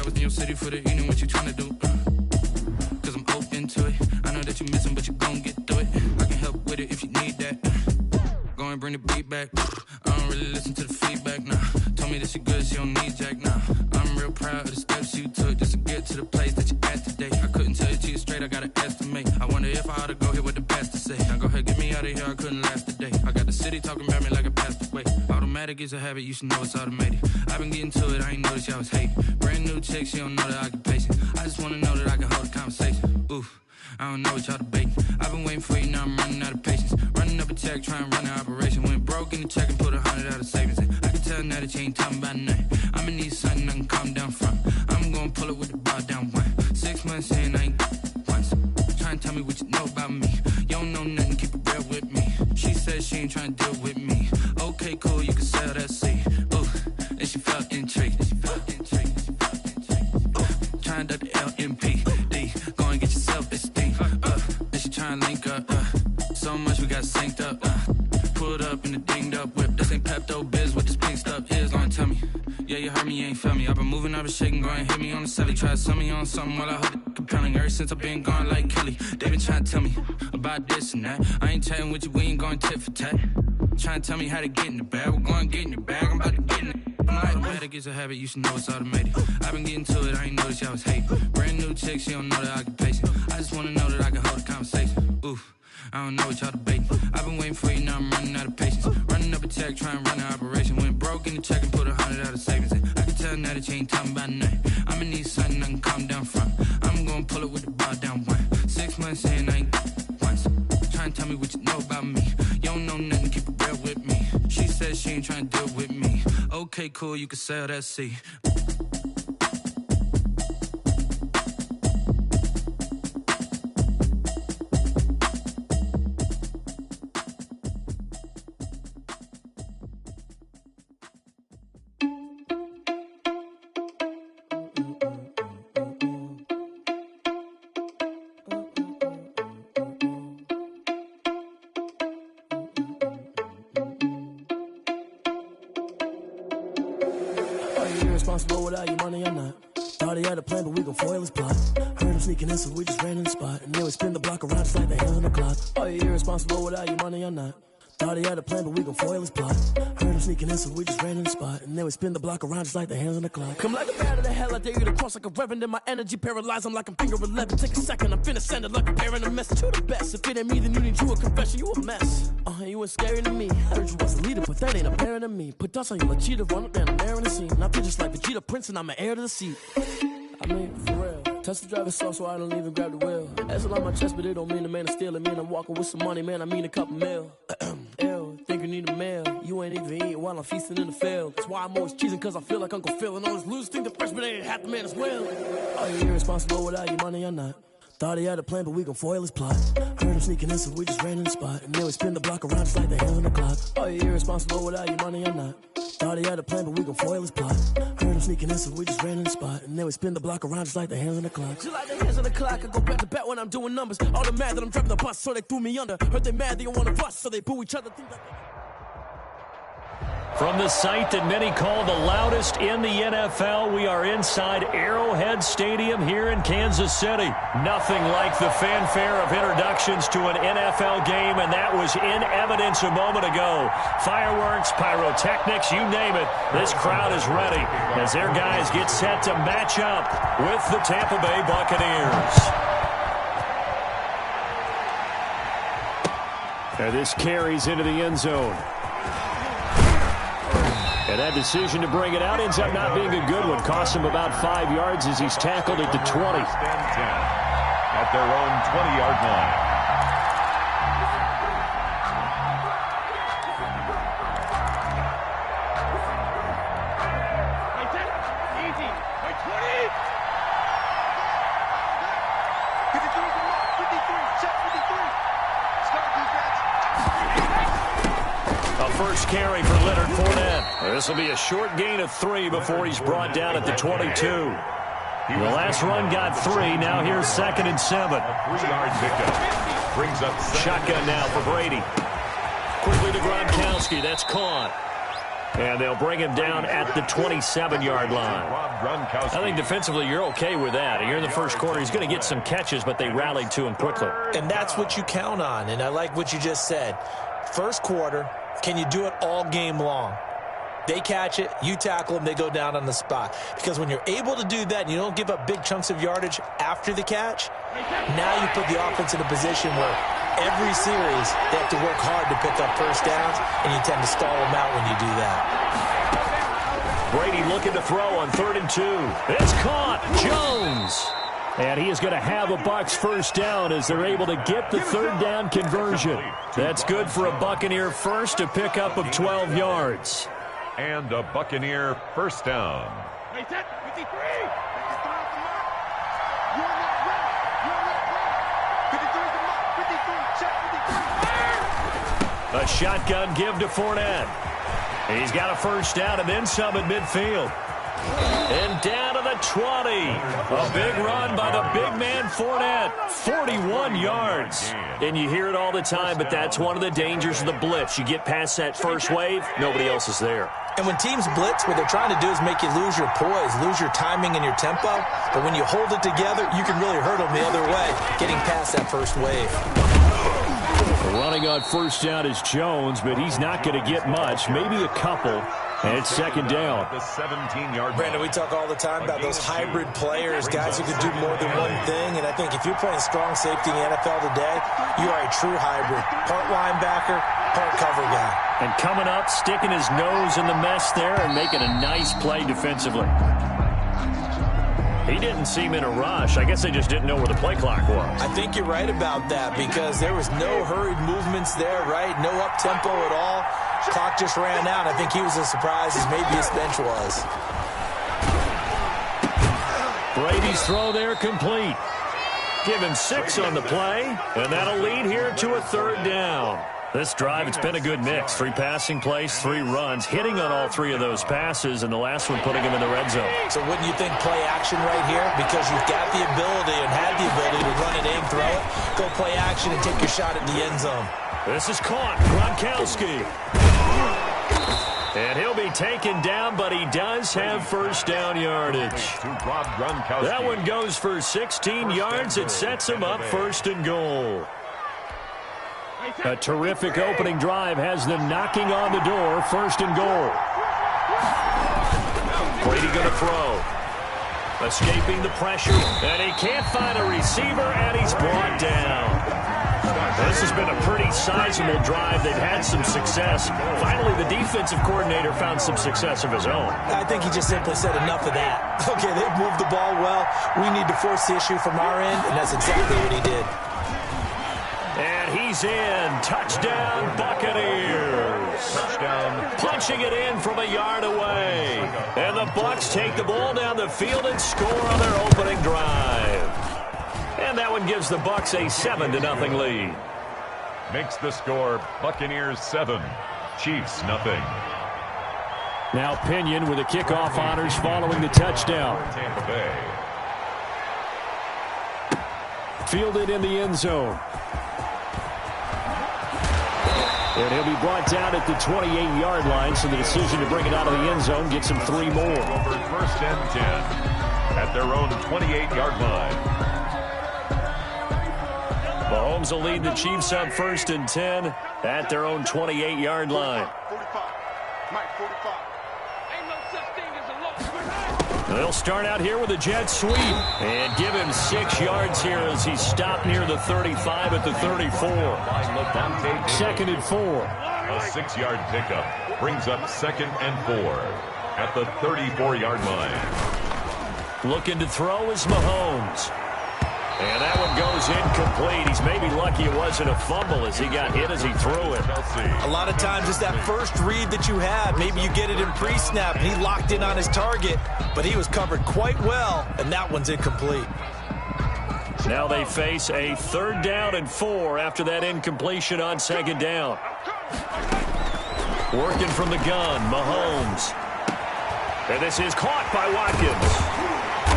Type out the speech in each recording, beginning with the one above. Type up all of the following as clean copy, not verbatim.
I was in your city for the evening, what you tryna do? Cause I'm open to it. I know that you missing, but you gon' get through it. I can help with it if you need that. Go and bring the beat back. I don't really listen to the feedback, nah. Told me that she good, she don't need jack, nah. I'm real proud of the steps you took just to get to the place that you at today. I couldn't tell you to you straight, I gotta estimate. I wonder if I ought to go here with the best to say. Now go ahead, get me out of here, I couldn't last a day. I got the city talking about me like a passed away. Automatic is a habit, you should know it's automated. I've been getting to it, I ain't noticed y'all was hating. Brand new chick, she don't know the occupation. I just wanna know that I can hold a conversation. Oof, I don't know what y'all debating. I've been waiting for you, now I'm running out of patience. Running up a check, trying to run an operation. Went broke in the check and put 100 out of savings in. I can tell now that you ain't talking about nothing. I'ma need something I can calm down from. I'm gonna pull it with the bar down one. 6 months in, I ain't once. Trying to tell me what you know about me. You don't know nothing, keep it real with me. She said she ain't trying to deal with me. Okay, cool, you can sell that seed. Ooh, and she felt intrigued. Trying to duck the LMPD. Go and get your self-esteem. And she trying to link up. So much we got synced up. Pulled up in the dinged up whip. This ain't Pepto-Biz, what this pink stuff is. Gonna tell me. Yeah, you heard me, you ain't felt me. I've been moving, I've been shaking, go and hit me on the celly. Try to sell me on something while I hold it compelling. Ever since I've been gone like Kelly, they been trying to tell me about this and that. I ain't chatting with you, we ain't going tit for tat. Trying to tell me how to get in the bag. We're going to get in your bag, I'm about to get in it. Automatic is a habit, you should know it's automated. I've been getting to it, I ain't noticed y'all was hating. Brand new chick, she don't know the occupation. I just wanna know that I can hold a conversation. Oof, I don't know what y'all debating. I've been waiting for you, now I'm running out of patience. Running up a check, trying to run an operation. Went broke in the check and put 100 out of savings in. I can tell now that you ain't talking about nothing. I'ma need something I can calm down from. I'm gonna pull it with the bar down one. 6 months in, I ain't once. Trying to tell me what you know about me. You don't know nothing, keep it real with me. She said she ain't trying to deal with me. Okay, cool, you can sell that seed. Irresponsible without your money or not. Thought he had a plan, but we gon' foil his plot. Heard him sneaking in, so we just ran in the spot. And then we spin the block around just like the hands on the clock. Are you irresponsible without your money or not? Thought he had a plan, but we gon' foil his plot. Heard him sneaking in, so we just ran in the spot. And then we spin the block around just like the hands on the clock. Come like a bat of the hell, I dare you to cross like a reverend. And my energy paralyzed, I'm like I'm finger 11. Take a second, I'm finna send it like a parent a message. You the best, if it ain't me, then you need you a confession. You a mess, you ain't scary to me. Heard you was a leader, but that ain't apparent to me. Put dust on you like cheetah, run up and I'm airing the scene. And I feel just like Vegeta Prince and I'm an heir to the seat. I mean, for real. Touch the driver's soft so I don't even grab the wheel. That's on my chest, but it don't mean the man is stealing. Mean I'm walking with some money, man, I mean a couple mil. Ew, think you need a meal. You ain't even eating while I'm feasting in the field. That's why I'm always cheesing, cause I feel like Uncle Phil. And all those losers think the freshman ain't half the man as well. Are you irresponsible without your money or not? Thought he had a plan, but we gon' foil his plot. Heard him sneaking in, so we just ran in the spot. And then we spin the block around just like the hands on the clock. Are you irresponsible without your money or not? Thought he had a plan, but we gon' foil his plot. Heard him sneaking in, so we just ran in the spot. And then we spin the block around just like the hands on the clock. Just like the hands on the clock, I go back to back when I'm doing numbers. All the mad that I'm driving the bus, so they threw me under. Heard they mad, they don't wanna bust, so they boo each other. From the site that many call the loudest in the NFL, we are inside Arrowhead Stadium here in Kansas City. Nothing like the fanfare of introductions to an NFL game, and that was in evidence a moment ago. Fireworks, pyrotechnics, you name it. This crowd is ready as their guys get set to match up with the Tampa Bay Buccaneers. And this carries into the end zone. And that decision to bring it out ends up not being a good one. Cost him about 5 yards as he's tackled at the 20. At their own 20-yard line. First carry for Leonard Fournette. This will be a short gain of 3 before he's brought down at the 22. The last run got 3. Now here's 2nd and 7. A 3-yard pickup. Brings up shotgun now for Brady. Quickly to Gronkowski. That's caught. And they'll bring him down at the 27-yard line. I think defensively you're okay with that. Here in the first quarter, he's going to get some catches, but they rallied to him quickly. And that's what you count on, and I like what you just said. First quarter, can you do it all game long? They catch it, you tackle them, they go down on the spot. Because when you're able to do that and you don't give up big chunks of yardage after the catch, now you put the offense in a position where every series they have to work hard to pick up first downs, and you tend to stall them out when you do that. Brady looking to throw on 3rd and 2. It's caught. Jones. And he is going to have a Bucs first down as they're able to get the 3rd down conversion. That's good for a Buccaneer first, a pickup of 12 yards. And a Buccaneer first down. A shotgun give to Fournette. He's got a first down and then some at midfield. And down to the 20. A big run by the big man Fournette. 41 yards. And you hear it all the time, but that's one of the dangers of the blitz. You get past that first wave, nobody else is there. And when teams blitz, what they're trying to do is make you lose your poise, lose your timing and your tempo. But when you hold it together, you can really hurt them the other way, getting past that first wave. Running on first down is Jones, but he's not going to get much, maybe a couple. And it's 2nd down. The 17-yard. Brandon, we talk all the time about those hybrid players, guys who can do more than one thing. And I think if you're playing strong safety in the NFL today, you are a true hybrid. Part linebacker, part cover guy. And coming up, sticking his nose in the mess there and making a nice play defensively. He didn't seem in a rush. I guess they just didn't know where the play clock was. I think you're right about that because there was no hurried movements there, right? No up-tempo at all. Clock just ran out. I think he was as surprised as maybe his bench was. Brady's throw there complete. Give him 6 on the play, and that'll lead here to a 3rd down. This drive, it's been a good mix. 3 passing plays, 3 runs, hitting on all 3 of those passes, and the last one putting him in the red zone. So wouldn't you think play action right here? Because you've got the ability and had the ability to run it in, throw it, go play action and take your shot at the end zone. This is caught. Gronkowski. And he'll be taken down, but he does have first down yardage. That one goes for 16 yards. It sets him up 1st and goal. A terrific opening drive has them knocking on the door. 1st and goal. Brady going to throw. Escaping the pressure, and he can't find a receiver, and he's brought down. This has been a pretty sizable drive. They've had some success. Finally, the defensive coordinator found some success of his own. I think he just simply said enough of that. Okay, they've moved the ball well. We need to force the issue from our end, and that's exactly what he did. And he's in. Touchdown, Buccaneers. Touchdown. Punching it in from a yard away. And the Bucs take the ball down the field and score on their opening drive. And that one gives the Bucs a 7-0 lead. Makes the score Buccaneers 7, Chiefs 0. Now Pinion with the kickoff honors following the touchdown. Tampa Bay. Fielded in the end zone. And he'll be brought down at the 28-yard line, so the decision to bring it out of the end zone gets him 3 more. Over 1st and 10 at their own 28-yard line. Mahomes will lead the Chiefs up 1st and 10 at their own 28-yard line. 45. Mike, 45. Ain't no such thing as a low. They'll start out here with a jet sweep and give him 6 yards here as he's stopped near the 35 at the 34. 2nd and 4. A 6-yard pickup brings up 2nd and 4 at the 34-yard line. Looking to throw is Mahomes. And that one goes incomplete. He's maybe lucky it wasn't a fumble as he got hit as he threw it. A lot of times it's that first read that you had. Maybe you get it in pre-snap, and he locked in on his target, but he was covered quite well, and that one's incomplete. Now they face a 3rd down and 4 after that incompletion on 2nd down. Working from the gun, Mahomes. And this is caught by Watkins.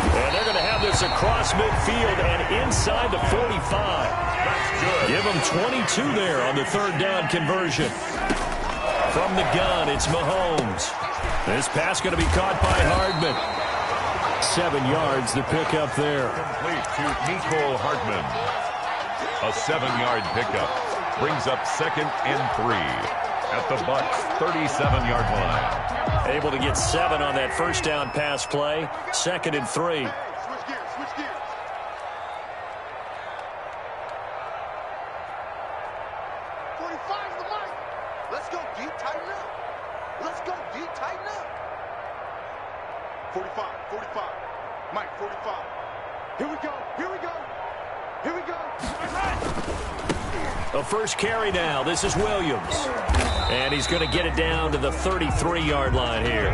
And they're going to have this across midfield and inside the 45. That's good. Give them 22 there on the 3rd down conversion. From the gun, it's Mahomes. This pass going to be caught by Hardman. 7 yards, the pickup there. Complete to Nicole Hardman. A 7-yard pickup brings up 2nd and 3 at the Bucs' 37-yard line. Able to get 7 on that first down pass play. 2nd and 3. Switch gears, switch gears. 45's the mark. Let's go deep, tighten up. Let's go deep, tighten up. 45, 45. Mike, 45. Here we go, here we go. Here we go. A first carry now. This is Williams. And he's going to get it down to the 33-yard line here.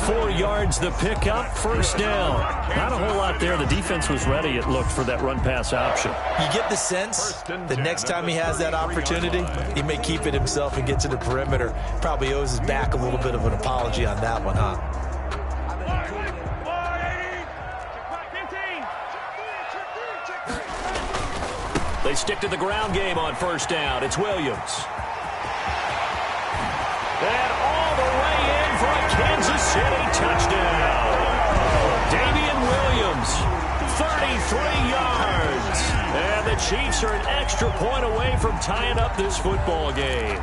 4 yards the pickup, first down. Not a whole lot there. The defense was ready, it looked, for that run-pass option. You get the sense the next time he has that opportunity, he may keep it himself and get to the perimeter. Probably owes his back a little bit of an apology on that one, huh? They stick to the ground game on first down. It's Williams. And all the way in for a Kansas City touchdown. Damian Williams, 33 yards. And the Chiefs are an extra point away from tying up this football game.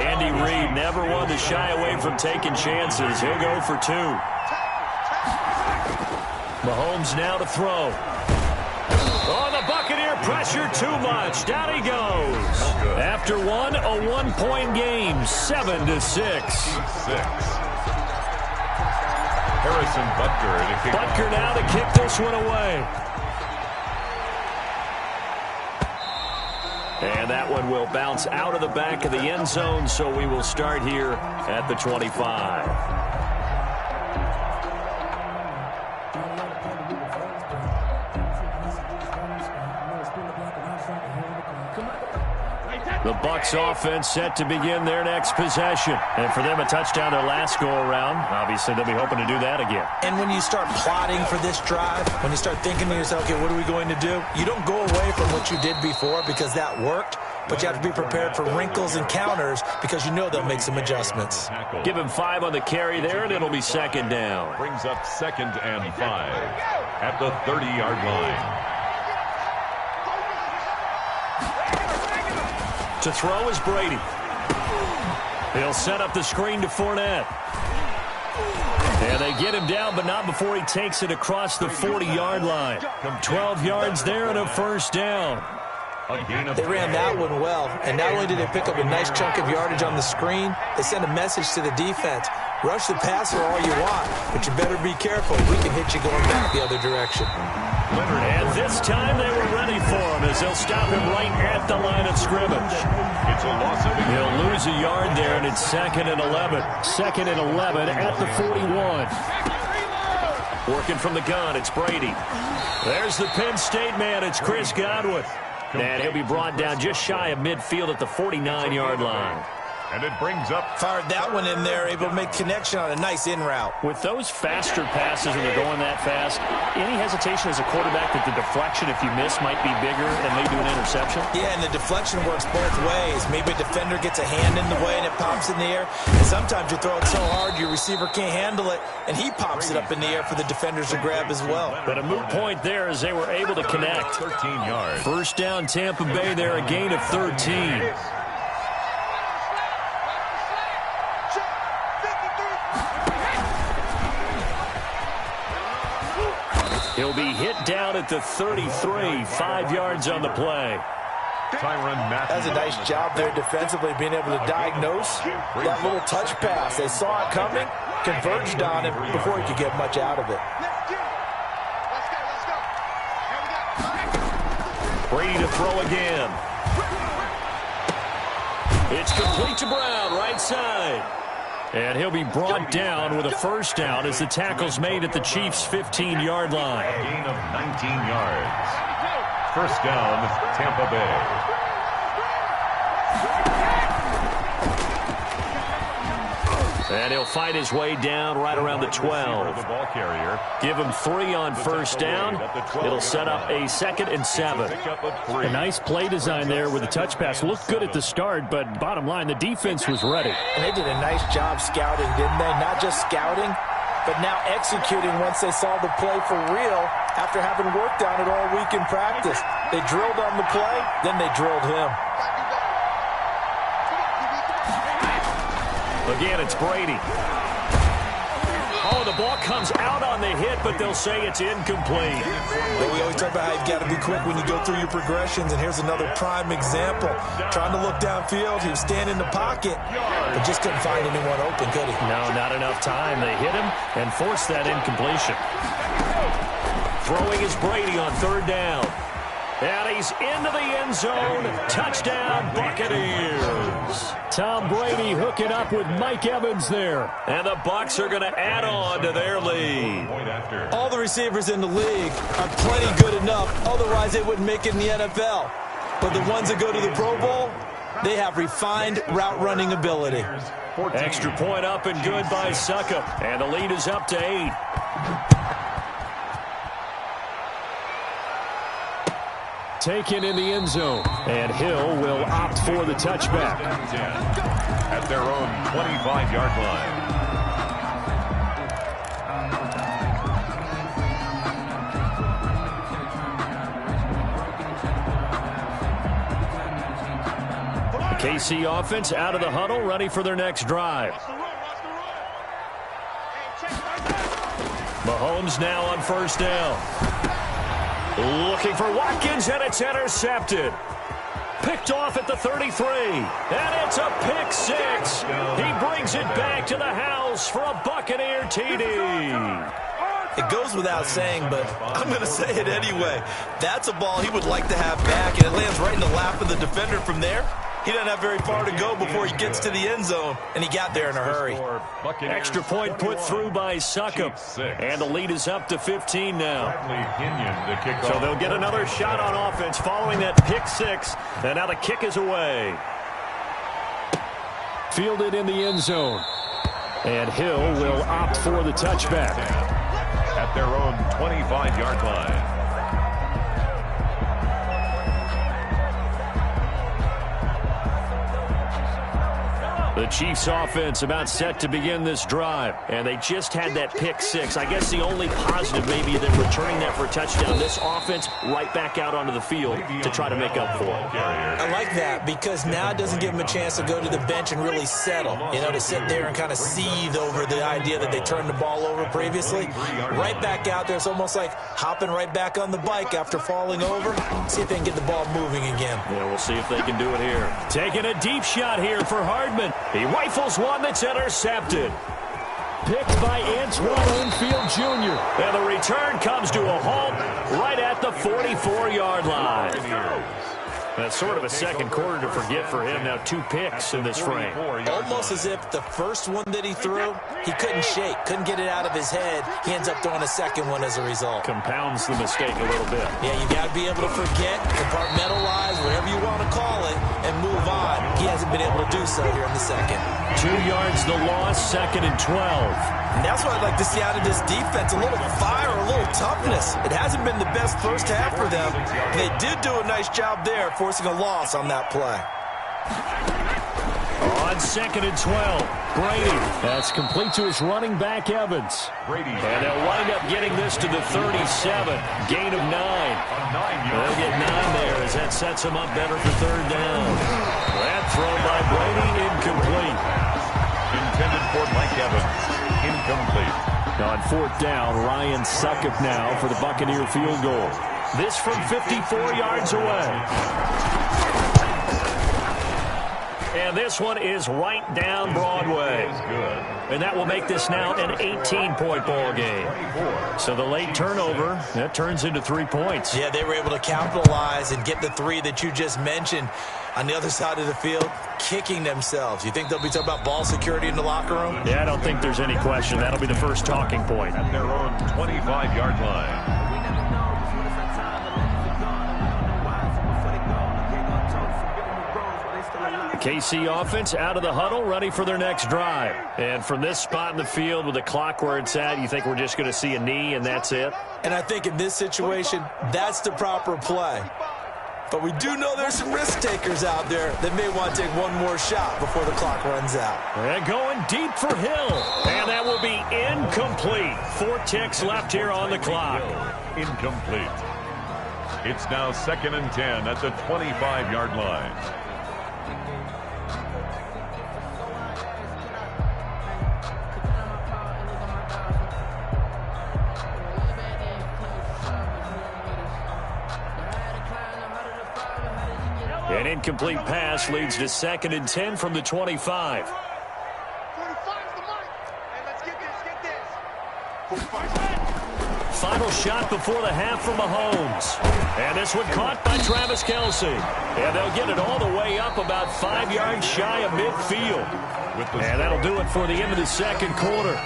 Andy Reid never one to shy away from taking chances. He'll go for 2. Mahomes now to throw. Oh, the Buccaneer pressure too much. Down he goes. After one, a 1-point game, 7-6. Harrison Butker to kick. Butker now to kick this one away. And that one will bounce out of the back of the end zone, so we will start here at the 25. The Bucs offense set to begin their next possession. And for them, a touchdown their last go-around. Obviously, they'll be hoping to do that again. And when you start plotting for this drive, when you start thinking to yourself, okay, what are we going to do? You don't go away from what you did before because that worked, but you have to be prepared for wrinkles and counters because you know they'll make some adjustments. Give him 5 on the carry there, and it'll be 2nd down. Brings up 2nd and 5 at the 30-yard line. To throw is Brady. He'll set up the screen to Fournette. And they get him down, but not before he takes it across the 40-yard line. 12 yards there and a first down. They ran that one well, and not only did they pick up a nice chunk of yardage on the screen, they sent a message to the defense. Rush the passer all you want, but you better be careful. We can hit you going back the other direction. And this time they were ready for him as they'll stop him right at the line of scrimmage. It's a loss of He'll lose a yard there, and it's 2nd and 11. 2nd and 11 at the 41. Working from the gun, it's Brady. There's the Penn State man, it's Chris Godwin. And he'll be brought down just shy of midfield at the 49-yard line. And it brings up. Fired that one in there, able to make connection on a nice in route. With those faster passes and they're going that fast, any hesitation as a quarterback that the deflection, if you miss, might be bigger and lead to an interception? Yeah, and the deflection works both ways. Maybe a defender gets a hand in the way and it pops in the air. And sometimes you throw it so hard your receiver can't handle it, and he pops it up in the air for the defenders to grab as well. But a moot point there as they were able to connect. 13 yards. First down, Tampa Bay there, a gain of 13. He'll be hit down at the 33, 5 yards on the play. That's a nice job there defensively, being able to diagnose that little touch pass. They saw it coming, converged on him before he could get much out of it. Brady to throw again. It's complete to Brown, right side. And he'll be brought down with a first down as the tackle's made at the Chiefs' 15-yard line. A gain of 19 yards. First down, Tampa Bay. And he'll fight his way down right around the 12. The ball carrier. Give him 3 on first down. It'll set up a 2nd and 7. A nice play design there with the touch pass. Looked good at the start, but bottom line, the defense was ready. And they did a nice job scouting, didn't they? Not just scouting, but now executing once they saw the play for real after having worked on it all week in practice. They drilled on the play, then they drilled him. Again, it's Brady. Oh, the ball comes out on the hit, but they'll say it's incomplete. Well, we always talk about how you've got to be quick when you go through your progressions, and here's another prime example. Trying to look downfield, he was standing in the pocket, but just couldn't find anyone open, could he? No, not enough time. They hit him and forced that incompletion. Throwing is Brady on 3rd down. And he's into the end zone. Touchdown, Buccaneers. Tom Brady hooking up with Mike Evans there. And the Bucs are going to add on to their lead. All the receivers in the league are plenty good enough. Otherwise, they wouldn't make it in the NFL. But the ones that go to the Pro Bowl, they have refined route running ability. Extra point up and good by Suckup. And the lead is up to 8. Taken in the end zone. And Hill will opt for the touchback. At their own 25-yard line. The KC offense out of the huddle, ready for their next drive. Mahomes now on 1st down. Looking for Watkins, and it's intercepted. Picked off at the 33, and it's a pick 6. He brings it back to the house for a Buccaneer TD. It goes without saying, but I'm going to say it anyway. That's a ball he would like to have back, and it lands right in the lap of the defender from there. He doesn't have very far to go before he gets to the end zone, and he got there in a hurry. Extra point put through by Suckup, and the lead is up to 15 now. So they'll get another shot on offense following that pick 6, and now the kick is away. Fielded in the end zone. And Hill will opt for the touchback. At their own 25-yard line. The Chiefs offense about set to begin this drive, and they just had that pick 6. I guess the only positive maybe that returning that for a touchdown, this offense right back out onto the field to try to make up for it. I like that because now it doesn't give them a chance to go to the bench and really settle. You know, to sit there and kind of seethe over the idea that they turned the ball over previously. Right back out there, it's almost like hopping right back on the bike after falling over. See if they can get the ball moving again. Yeah, we'll see if they can do it here. Taking a deep shot here for Hardman. He rifles one that's intercepted. Picked by Antoine Winfield Jr. And the return comes to a halt right at the 44-yard line. That's sort of a second quarter to forget for him. Now 2 picks in this frame. Almost as if the first one that he threw, he couldn't shake, couldn't get it out of his head. He ends up throwing a second one as a result. Compounds the mistake a little bit. Yeah, you got to be able to forget, compartmentalize, whatever you want to call it, and move on. He hasn't been able to do so here in the second. 2 yards the loss, 2nd and 12. And that's what I'd like to see out of this defense, a little fire, a little toughness. It hasn't been the best first half for them. They did do a nice job there, forcing a loss on that play. On 2nd and 12, Brady. That's complete to his running back, Evans. Brady. And they'll wind up getting this to the 37. Gain of 9. They'll get 9 there as that sets them up better for 3rd down. That throw by Brady, incomplete. Intended for Mike Evans. Incomplete. On 4th down, Ryan Suckup now for the Buccaneer field goal. This from 54 yards away. And this one is right down Broadway. And that will make this now an 18-point ball game. So the late turnover, that turns into 3 points. Yeah, they were able to capitalize and get the 3 that you just mentioned. On the other side of the field, kicking themselves. You think they'll be talking about ball security in the locker room? Yeah, I don't think there's any question. That'll be the first talking point. At their own 25-yard line. KC offense out of the huddle, ready for their next drive. And from this spot in the field with the clock where it's at, you think we're just going to see a knee and that's it? And I think in this situation, that's the proper play. But we do know there's some risk takers out there that may want to take one more shot before the clock runs out. And going deep for Hill. And that will be incomplete. 4 ticks left here on the clock. Incomplete. It's now 2nd and 10 at the 25-yard line. An incomplete pass leads to 2nd and 10 from the 25. 45's the mark. Hey, let's get this. 45. Final shot before the half from Mahomes. And this one caught by Travis Kelce. And they'll get it all the way up about 5 yards shy of midfield. And that'll do it for the end of the second quarter.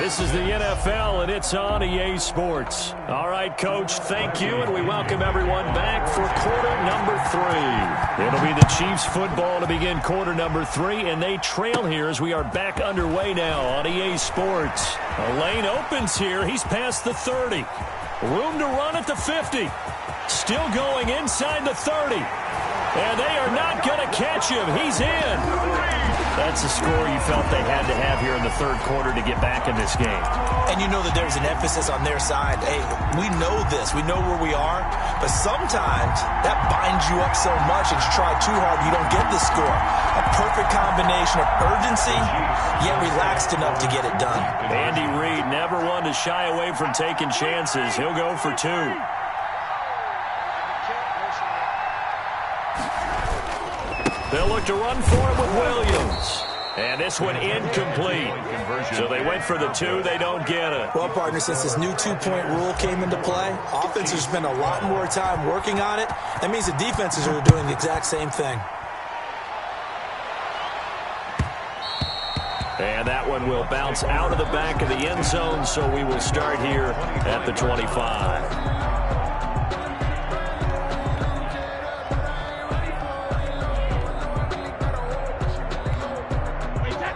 This is the NFL, and it's on EA Sports. All right, Coach, thank you, and we welcome everyone back for quarter number 3. It'll be the Chiefs football to begin quarter number 3, and they trail here as we are back underway now on EA Sports. A lane opens here. He's past the 30. Room to run at the 50. Still going inside the 30. And they are not going to catch him. He's in. That's a score you felt they had to have here in the third quarter to get back in this game. And you know that there's an emphasis on their side. Hey, we know this. We know where we are. But sometimes that binds you up so much that you try too hard, you don't get the score. A perfect combination of urgency, yet relaxed enough to get it done. Andy Reid never one to shy away from taking chances. He'll go for 2. They'll look to run for it with Williams. And this one incomplete. So they went for the 2. They don't get it. Well, partner, since this new 2-point rule came into play, offenses spend a lot more time working on it. That means the defenses are doing the exact same thing. And that one will bounce out of the back of the end zone, so we will start here at the 25.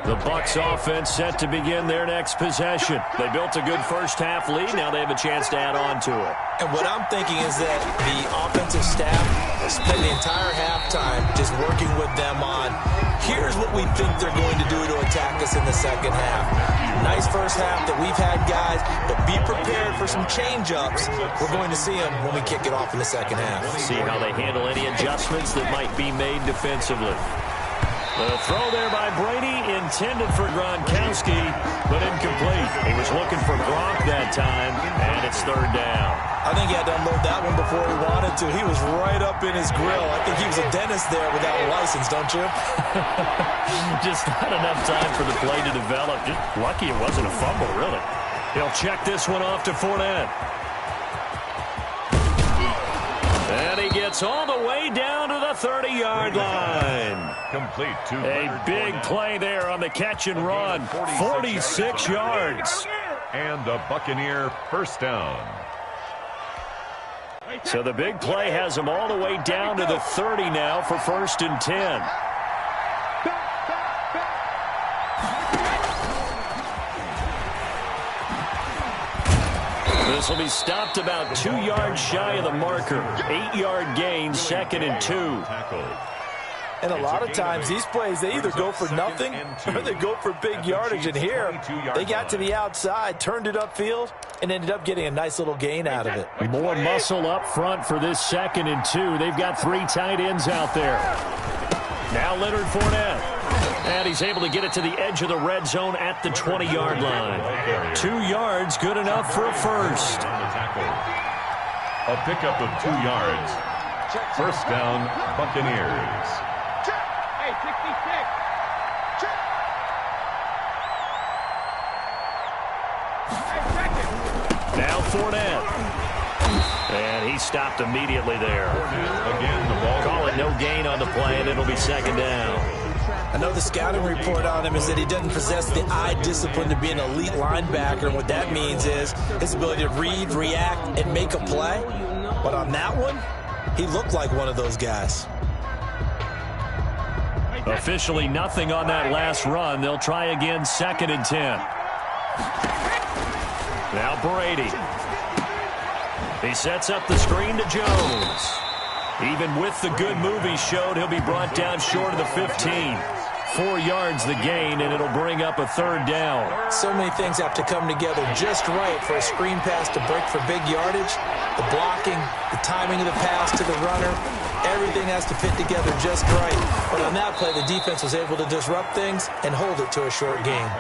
The Bucs offense set to begin their next possession. They built a good first-half lead. Now they have a chance to add on to it. And what I'm thinking is that the offensive staff spent the entire halftime just working with them on, here's what we think they're going to do to attack us in the second half. Nice first half that we've had, guys, but be prepared for some change-ups. We're going to see them when we kick it off in the second half. See how they handle any adjustments that might be made defensively. The throw there by Brady intended for Gronkowski, but incomplete. He was looking for Gronk that time, and it's third down. I think he had to unload that one before he wanted to. He was right up in his grill. I think he was a dentist there without a license, don't you? Just not enough time for the play to develop. Just lucky it wasn't a fumble, really. He'll check this one off to Fournette. And he gets all the way down to the 30-yard line. Complete to a big play there on the catch and run. 46 yards. And a Buccaneer first down. So the big play has them all the way down to the 30 now for 1st and 10. This will be stopped about 2 yards shy of the marker. 8-yard gain, 2nd and 2. And a lot of times these plays, they either go for nothing or they go for big yardage. And here, they got to the outside, turned it upfield, and ended up getting a nice little gain out of it. More muscle up front for this 2nd and 2. They've got 3 tight ends out there. Now Leonard Fournette. And he's able to get it to the edge of the red zone at the 20-yard line. 2 yards, good enough for a first. A pickup of 2 yards. First down, Buccaneers. Hey, 66. Now Fournette. And he stopped immediately there. Again, the ball. Call it no gain on the play, and it'll be 2nd down. I know the scouting report on him is that he doesn't possess the eye discipline to be an elite linebacker. And what that means is his ability to read, react, and make a play. But on that one, he looked like one of those guys. Officially nothing on that last run. They'll try again, 2nd and 10. Now Brady. He sets up the screen to Jones. Even with the good move he showed, he'll be brought down short of the 15. 4 yards the gain, and it'll bring up a 3rd down. So many things have to come together just right for a screen pass to break for big yardage. The blocking, the timing of the pass to the runner, everything has to fit together just right. But on that play, the defense was able to disrupt things and hold it to a short gain.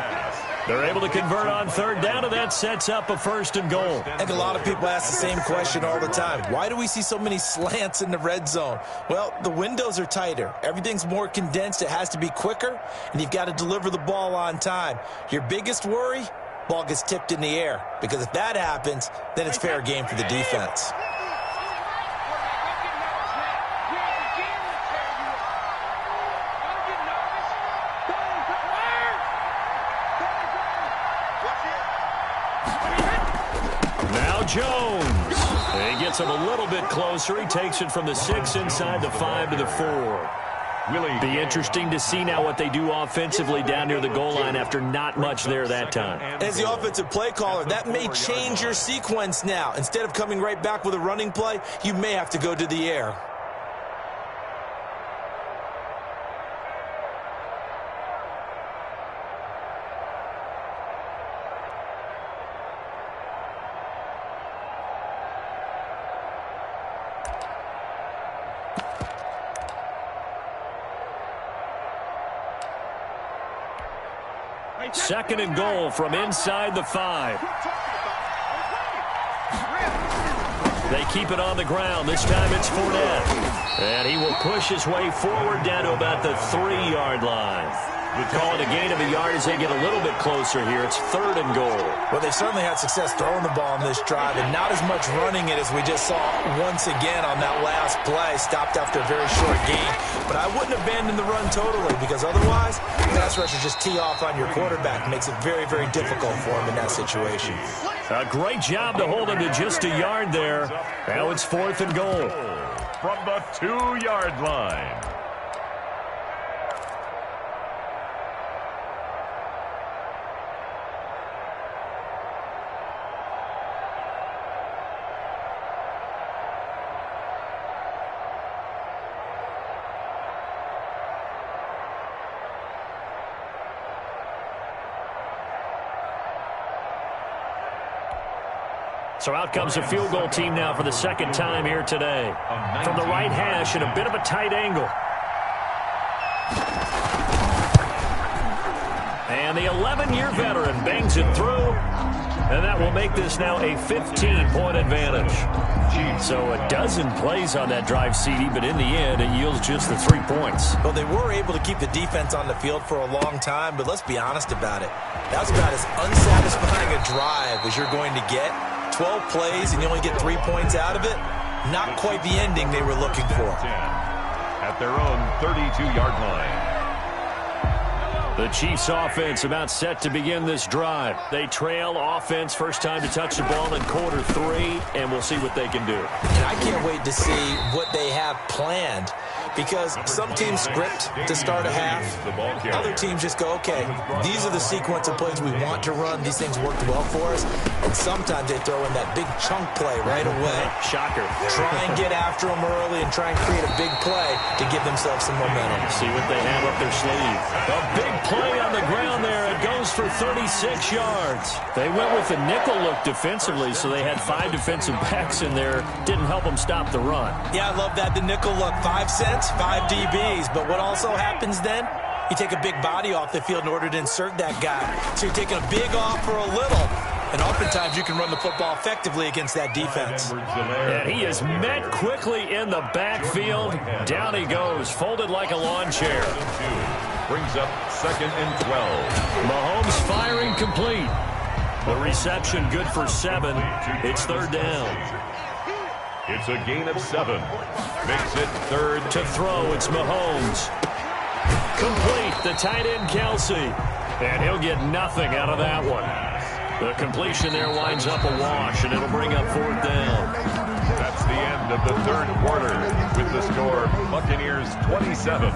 They're able to convert on 3rd down, and that sets up a 1st and goal. I think a lot of people ask the same question all the time. Why do we see so many slants in the red zone? Well, the windows are tighter. Everything's more condensed. It has to be quicker, and you've got to deliver the ball on time. Your biggest worry? Ball gets tipped in the air. Because if that happens, then it's fair game for the defense. Jones. He gets him a little bit closer. He takes it from the 6 inside the 5 to the 4. Be interesting to see now what they do offensively down near the goal line after not much there that time. As the offensive play caller, that may change your sequence now. Instead of coming right back with a running play, you may have to go to the air. Second and goal from inside the 5. They keep it on the ground. This time it's Fournette. And he will push his way forward down to about the 3-yard line. We call it a gain of a yard as they get a little bit closer here. It's 3rd and goal. Well, they've certainly had success throwing the ball on this drive, and not as much running it as we just saw once again on that last play. Stopped after a very short gain. But I wouldn't abandon the run totally, because otherwise, pass rushers just tee off on your quarterback. It makes it very, very difficult for him in that situation. A great job to hold him to just a yard there. Now it's 4th and goal. From the 2-yard line. So out comes the field goal team now for the 2nd time here today. From the right hash at a bit of a tight angle. And the 11-year veteran bangs it through. And that will make this now a 15-point advantage. So a dozen plays on that drive, CD, but in the end, it yields just the 3 points. Well, they were able to keep the defense on the field for a long time, but let's be honest about it. That's about as unsatisfying a drive as you're going to get. 12 plays and you only get 3 points out of it. Not quite the ending they were looking for. At their own 32-yard line. The Chiefs offense about set to begin this drive. They trail offense first time to touch the ball in quarter 3, and we'll see what they can do. And I can't wait to see what they have planned, because some teams script to start a half. Other teams just go, okay, these are the sequence of plays we want to run. These things worked well for us. And sometimes they throw in that big chunk play right away. Shocker. Try and get after them early and try and create a big play to give themselves some momentum. See what they have up their sleeve. A big play on the ground there. It goes for 36 yards. They went with a nickel look defensively, so they had 5 defensive backs in there. Didn't help them stop the run. Yeah, I love that. The nickel look, 5 cents, 5 DBs. But what also happens then? You take a big body off the field in order to insert that guy. So you're taking a big off for a little. And oftentimes you can run the football effectively against that defense. And he is met quickly in the backfield. Down he goes, folded like a lawn chair. Brings up 2nd and 12. Mahomes firing complete. The reception good for 7. It's 3rd down. It's a gain of 7. Makes it 3rd. To throw, it's Mahomes. Complete, the tight end Kelsey. And he'll get nothing out of that one. The completion there winds up a wash, and it'll bring up fourth down. That's the end of the third quarter with the score Buccaneers 27,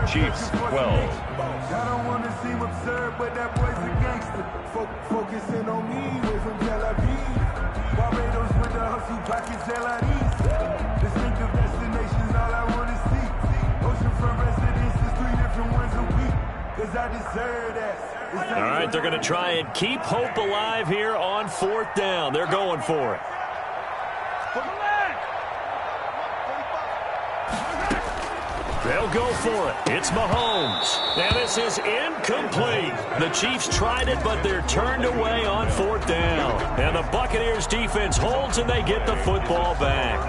Chiefs 12. I don't want to seem absurd, but that boy's a gangster. Focusing on me, way from Tel Aviv. Barbados with the hustle, pockets LIDs. Distinctive destinations, all I want to see. Oceanfront residences, 3 different ones a week. Cause I deserve that. All right, they're going to try and keep hope alive here on fourth down. They're going for it. They'll go for it. It's Mahomes. And this is incomplete. The Chiefs tried it, but they're turned away on fourth down. And the Buccaneers defense holds, and they get the football back.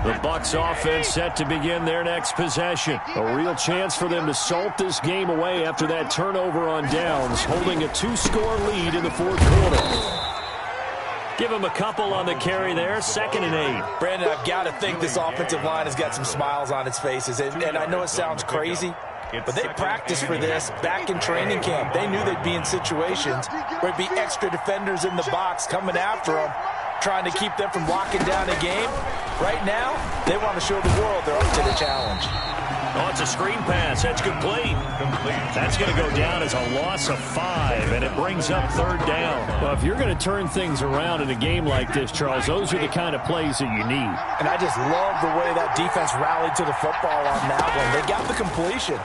The Bucs offense set to begin their next possession. A real chance for them to salt this game away after that turnover on downs, holding a 2-score lead in the fourth quarter. Give him a couple on the carry there, 2nd and 8. Brandon, I've got to think this offensive line has got some smiles on its faces. And I know it sounds crazy, but they practiced for this back in training camp. They knew they'd be in situations where it'd be extra defenders in the box coming after them, trying to keep them from locking down a game. Right now, they want to show the world they're up to the challenge. Oh, it's a screen pass. That's complete. That's going to go down as a loss of 5, and it brings up third down. Well, if you're going to turn things around in a game like this, Charles, those are the kind of plays that you need. And I just love the way that defense rallied to the football on that one. They got the completion,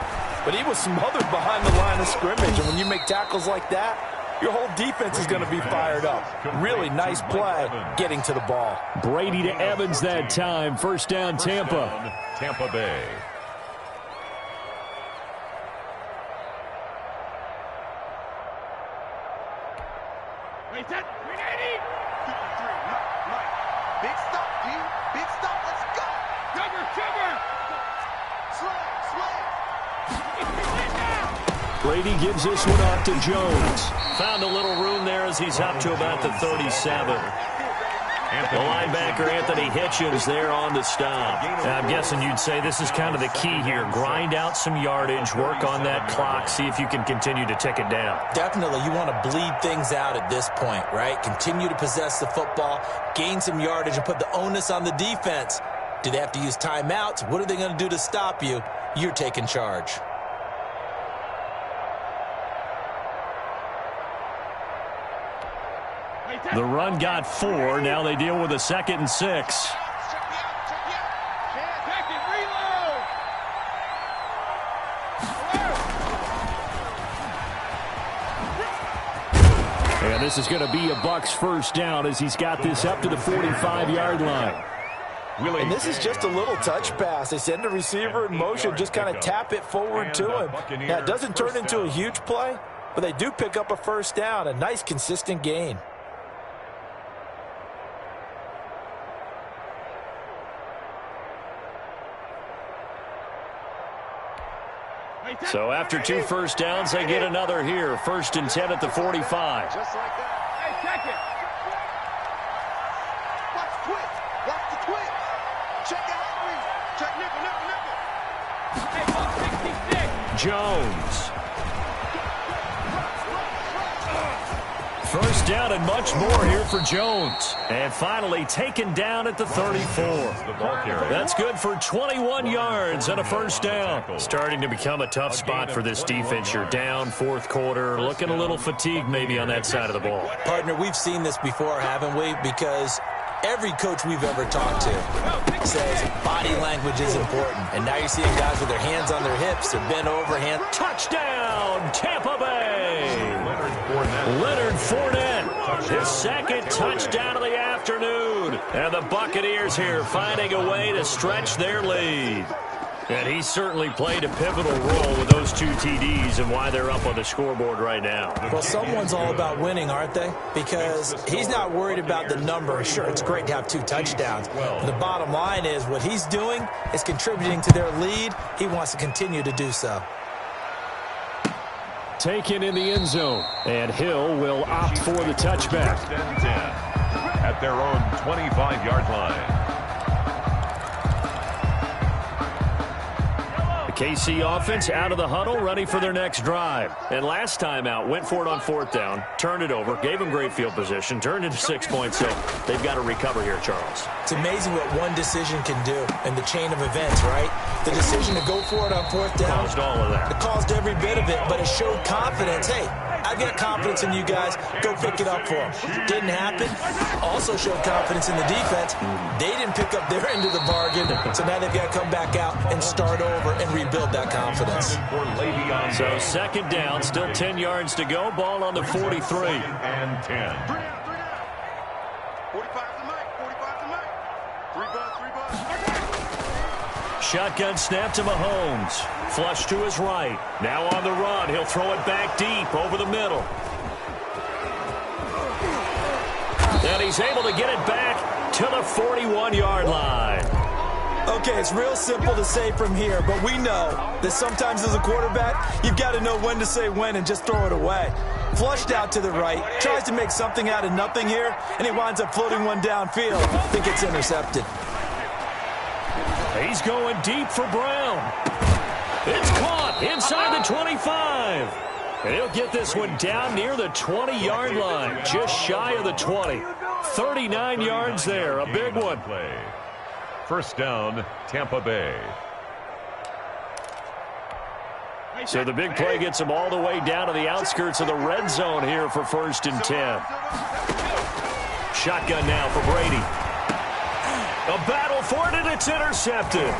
but he was smothered behind the line of scrimmage. And when you make tackles like that, your whole defense is going to be fired up. Really nice play getting to the ball. Brady to Evans that time. First down, Tampa. Tampa Bay. Big stop, D. Big stop. Let's go. Cover. Slay. Brady gives this one off to Jones. Found a little room there as he's up to about the 37. The linebacker, Anthony Hitchens, there on the stop. I'm guessing you'd say this is kind of the key here. Grind out some yardage, work on that clock, see if you can continue to tick it down. Definitely, you want to bleed things out at this point, right? Continue to possess the football, gain some yardage, and put the onus on the defense. Do they have to use timeouts? What are they going to do to stop you? You're taking charge. The run got 4. Now they deal with a 2nd and 6. And this is going to be a Bucs first down as he's got this up to the 45-yard line. And this is just a little touch pass. They send the receiver in motion, just kind of tap it forward to him. Now, it doesn't turn into a huge play, but they do pick up a first down, a nice, consistent gain. So after 2 first downs, they get another here. 1st and 10 at the 45. Just like that. Hey, check it. Watch twitch. Watch the twitch. Check out. Check nipple. Hey, 66. Jones. First down and much more here for Jones. And finally taken down at the 34. That's good for 21 yards and a first down. Starting to become a tough spot for this defense. You're down fourth quarter, looking a little fatigued maybe on that side of the ball. Partner, we've seen this before, haven't we? Because every coach we've ever talked to says body language is important. And now you're seeing guys with their hands on their hips, they're bent over, hand. Touchdown, Tampa Bay! Leonard Fournette, his 2nd touchdown of the afternoon. And the Buccaneers here finding a way to stretch their lead. And he certainly played a pivotal role with those 2 TDs and why they're up on the scoreboard right now. Well, someone's all about winning, aren't they? Because he's not worried about the number. Sure, it's great to have 2 touchdowns. But the bottom line is what he's doing is contributing to their lead. He wants to continue to do so. Taken in the end zone, and Hill will opt for the touchback. At their own 25-yard line. The KC offense out of the huddle, ready for their next drive. And last time out, went for it on 4th down, turned it over, gave them great field position, turned into 6 points. So they've got to recover here, Charles. It's amazing what one decision can do in the chain of events, right? The decision to go for it on 4th down. Caused all of that. It caused every bit of it, but it showed confidence. Hey, I've got confidence in you guys. Go pick it up for them. Didn't happen. Also showed confidence in the defense. They didn't pick up their end of the bargain, so now they've got to come back out and start over and rebuild that confidence. So 2nd down, still 10 yards to go. Ball on the 43. And 10. 45 to Mike. 45 to Mike. 3 bus. Shotgun snap to Mahomes. Flush to his right. Now on the run. He'll throw it back deep over the middle. And he's able to get it back to the 41-yard line. Okay, it's real simple to say from here, but we know that sometimes as a quarterback, you've got to know when to say when and just throw it away. Flushed out to the right, tries to make something out of nothing here, and he winds up floating one downfield. I think it's intercepted. He's going deep for Brown. It's caught inside the 25. And he'll get this one down near the 20-yard line, just shy of the 20. 39 yards there, a big one. First down, Tampa Bay. So the big play gets him all the way down to the outskirts of the red zone here for 1st and 10. Shotgun now for Brady. A battle for it, and it's intercepted.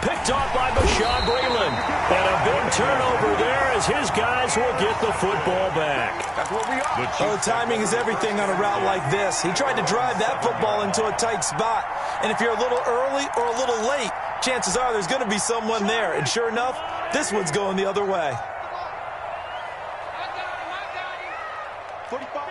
Picked off by Bashaud Breeland. And a big turnover there as his guys will get the football back. That's what we are. Oh, timing is everything on a route like this. He tried to drive that football into a tight spot. And if you're a little early or a little late, chances are there's going to be someone there. And sure enough, this one's going the other way. 45.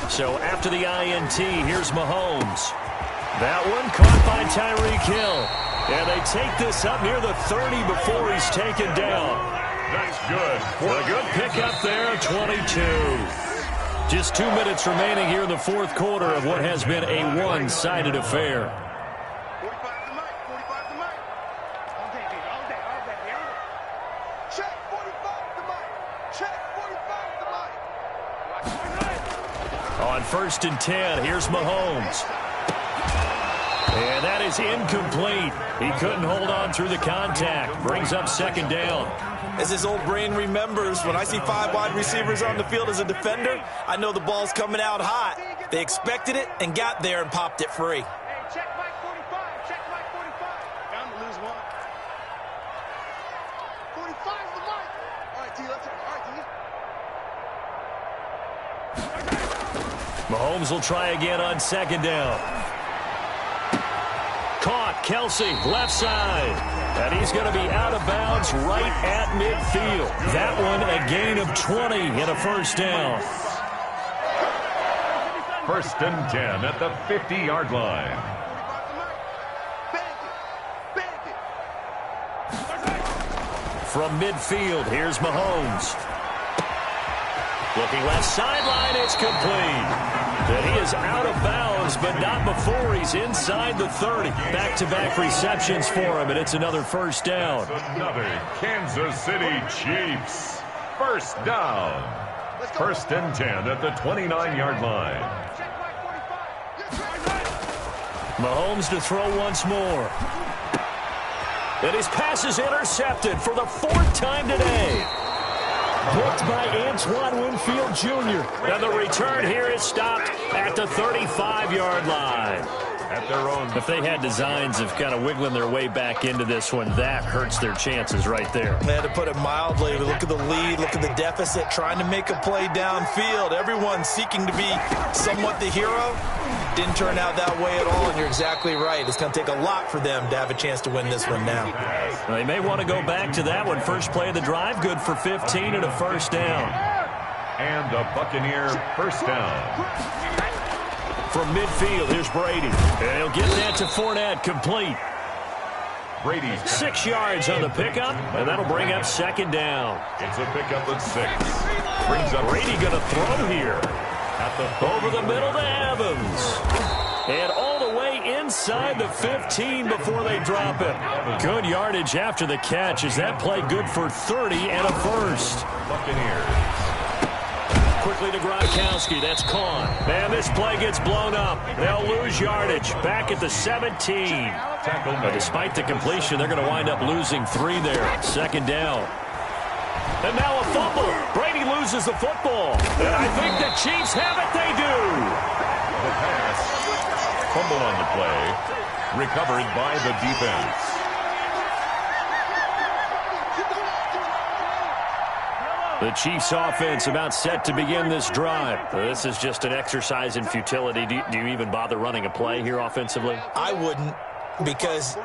So after the INT, here's Mahomes. That one caught by Tyreek Hill. And they take this up near the 30 before he's taken down. That's good. A good pickup there, 22. Just 2 minutes remaining here in the 4th quarter of what has been a one-sided affair. 45 to Mike. 45 to Mike. All day. Check 45 to Mike. Check 45 to Mike. On 1st and 10, here's Mahomes. And that is incomplete. He couldn't hold on through the contact. Brings up 2nd down. As his old brain remembers, when I see 5 wide receivers on the field as a defender, I know the ball's coming out hot. They expected it and got there and popped it free. Hey, check Mike 45. Check Mike 45. Down to lose one. 45's the Mike. All right, T, let's go. All right, T. Mahomes will try again on 2nd down. Caught, Kelsey, left side. And he's going to be out of bounds right at midfield. That one a gain of 20 and a 1st down. 1st and 10 at the 50-yard line. 45 to Mike. Bandit. From midfield, here's Mahomes. Looking left sideline, it's complete. And he is out of bounds, but not before he's inside the 30. Back-to-back receptions for him, and it's another 1st down. Another Kansas City Chiefs. 1st down. 1st and 10 at the 29-yard line. Mahomes to throw once more. And his pass is intercepted for the 4th time today. Blocked by Antoine Winfield Jr. And the return here is stopped at the 35-yard line. At their own. If they had designs of kind of wiggling their way back into this one, that hurts their chances right there. They had to put it mildly. Look at the lead, look at the deficit, trying to make a play downfield. Everyone seeking to be somewhat the hero. Didn't turn out that way at all, and you're exactly right. It's going to take a lot for them to have a chance to win this one now. Well, they may want to go back to that one. First play of the drive, good for 15 and a 1st down. And a Buccaneer 1st down. From midfield, here's Brady. And he'll get that to Fournette, complete. Brady's 6 yards on the pickup, and that'll bring up 2nd down. It's a pickup at 6. Brings up Brady going to throw here. Over the middle to Evans. And all the way inside the 15 before they drop it. Good yardage after the catch. Is that play good for 30 and a first? Buccaneers. Quickly to Gronkowski. That's caught. Man, this play gets blown up. They'll lose yardage. Back at the 17. But despite the completion, they're going to wind up losing 3 there. Second down. And now a fumble. Brady loses the football. And I think the Chiefs have it. They do. The pass. Fumble on the play. Recovered by the defense. The Chiefs offense about set to begin this drive. This is just an exercise in futility. Do you even bother running a play here offensively? I wouldn't, because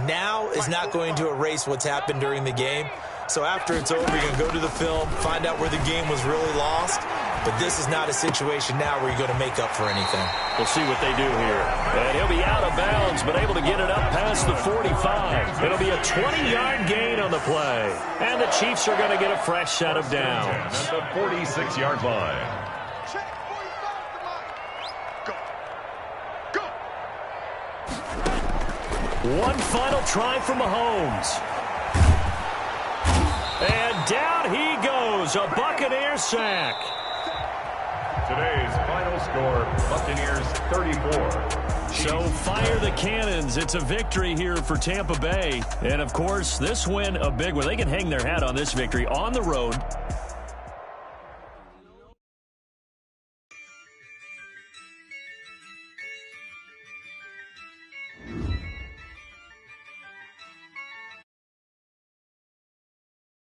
now is not going to erase what's happened during the game. So after it's over, you're going to go to the film, find out where the game was really lost. But this is not a situation now where you're going to make up for anything. We'll see what they do here. And he'll be out of bounds, but able to get it up past the 45. It'll be a 20-yard gain on the play. And the Chiefs are going to get a fresh set of downs. At the 46-yard line. One final try for Mahomes. And down he goes. A Buccaneer sack. Today's final score, Buccaneers 34. So fire the cannons. It's a victory here for Tampa Bay. And, of course, this win, a big one. They can hang their hat on this victory on the road